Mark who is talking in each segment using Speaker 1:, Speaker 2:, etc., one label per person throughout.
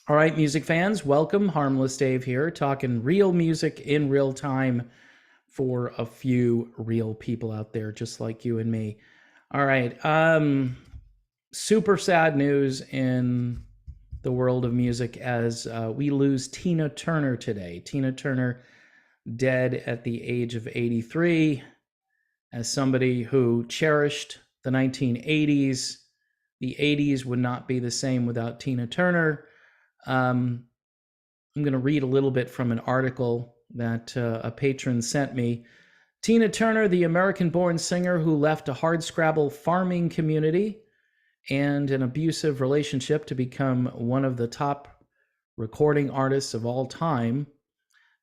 Speaker 1: All right, music fans, welcome. Harmless Dave here, talking real music in real time for a few real people out there just like you and me. All right, super sad news in the world of music as we lose Tina Turner today. Tina Turner dead at the age of 83. As somebody who cherished the 1980s, the 80s would not be the same without Tina Turner. I'm going to read a little bit from an article that a patron sent me. Tina Turner, the American-born singer who left a hardscrabble farming community and an abusive relationship to become one of the top recording artists of all time,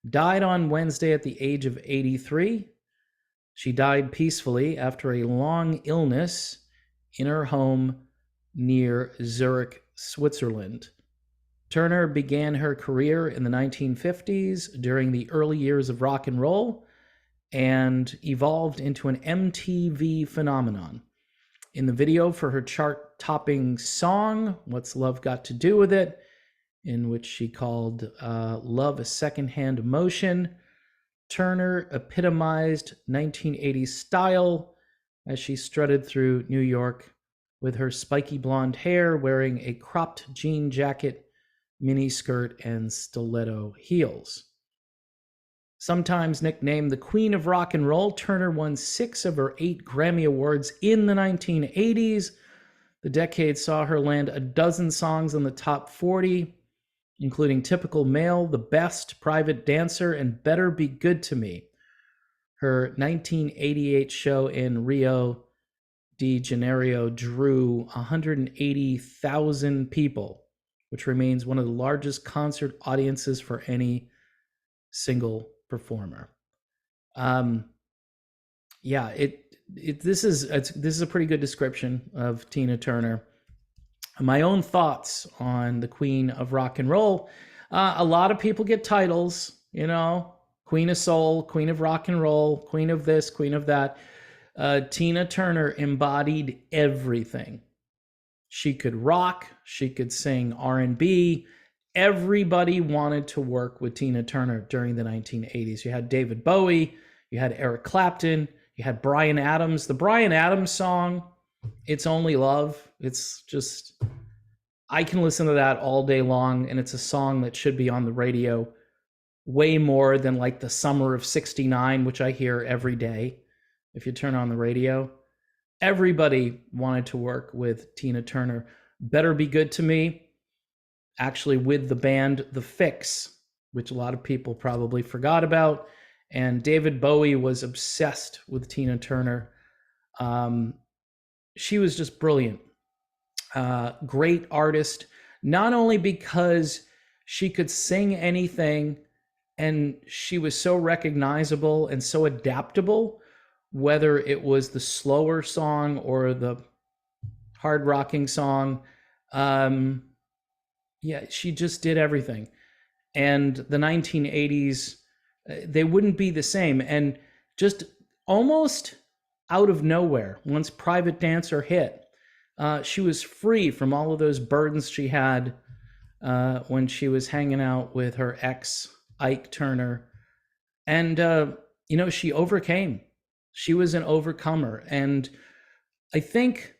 Speaker 1: died on Wednesday at the age of 83. She died peacefully after a long illness in her home near Zurich, Switzerland. Turner began her career in the 1950s during the early years of rock and roll and evolved into an MTV phenomenon. In the video for her chart-topping song, What's Love Got to Do With It, in which she called Love a Secondhand Emotion, Turner epitomized 1980s style as she strutted through New York with her spiky blonde hair, wearing a cropped jean jacket, miniskirt, and stiletto heels. Sometimes nicknamed the Queen of Rock and Roll, Turner won 6 of her 8 Grammy Awards in the 1980s. The decade saw her land a dozen songs in the top 40, including Typical Male, The Best, Private Dancer, and Better Be Good to Me. Her 1988 show in Rio de Janeiro drew 180,000 people, which remains one of the largest concert audiences for any single performer. This is a pretty good description of Tina Turner. My own thoughts on the Queen of Rock and Roll. A lot of people get titles, Queen of Soul, Queen of Rock and Roll, Queen of this, Queen of that. Tina Turner embodied everything. She could rock, she could sing R&B. Everybody wanted to work with Tina Turner during the 1980s. You had David Bowie, you had Eric Clapton, you had Bryan Adams. The Bryan Adams song, It's Only Love, it's just, I can listen to that all day long, and it's a song that should be on the radio way more than like the Summer of '69, which I hear every day if you turn on the radio. Everybody wanted to work with Tina Turner. Better Be Good to Me, actually with the band The Fix, which a lot of people probably forgot about. And David Bowie was obsessed with Tina Turner. She was just brilliant. Great artist, not only because she could sing anything and she was so recognizable and so adaptable, whether it was the slower song or the hard rocking song. She just did everything. And the 1980s, they wouldn't be the same. And just almost out of nowhere, once Private Dancer hit, she was free from all of those burdens she had when she was hanging out with her ex, Ike Turner. And, she overcame. She was an overcomer. And I think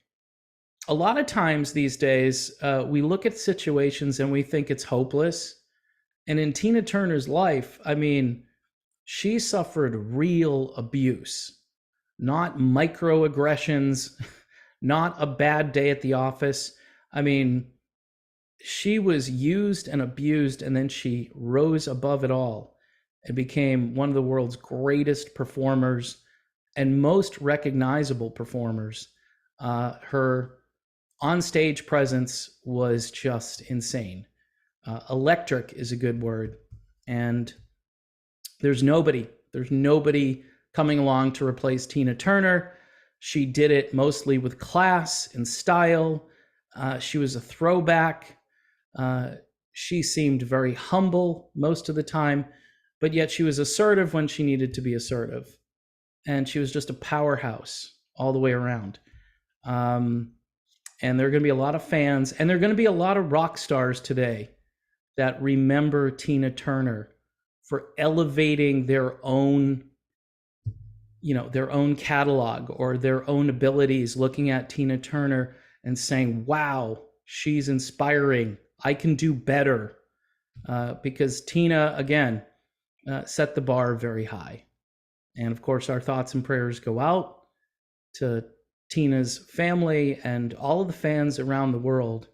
Speaker 1: a lot of times these days, we look at situations and we think it's hopeless. And in Tina Turner's life, she suffered real abuse, not microaggressions, not a bad day at the office. She was used and abused, and then she rose above it all and became one of the world's greatest performers and most recognizable performers. Her on-stage presence was just insane. Electric is a good word. And there's nobody coming along to replace Tina Turner. She did it mostly with class and style. She was a throwback. She seemed very humble most of the time, but yet she was assertive when she needed to be assertive. And she was just a powerhouse all the way around. And there are going to be a lot of fans, and there are going to be a lot of rock stars today that remember Tina Turner for elevating their own, their own catalog or their own abilities, looking at Tina Turner and saying, wow, she's inspiring. I can do better. Because Tina, again, set the bar very high. And of course, our thoughts and prayers go out to Tina's family and all of the fans around the world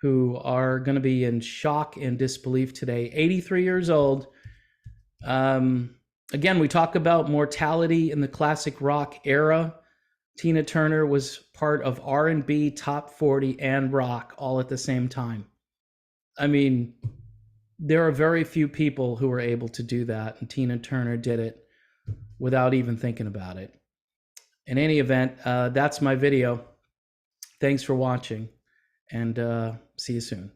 Speaker 1: who are going to be in shock and disbelief today. 83 years old. Again, we talk about mortality in the classic rock era. Tina Turner was part of R&B, top 40, and rock all at the same time. I mean, there are very few people who are able to do that, and Tina Turner did it without even thinking about it. In any event, that's my video. Thanks for watching, and see you soon.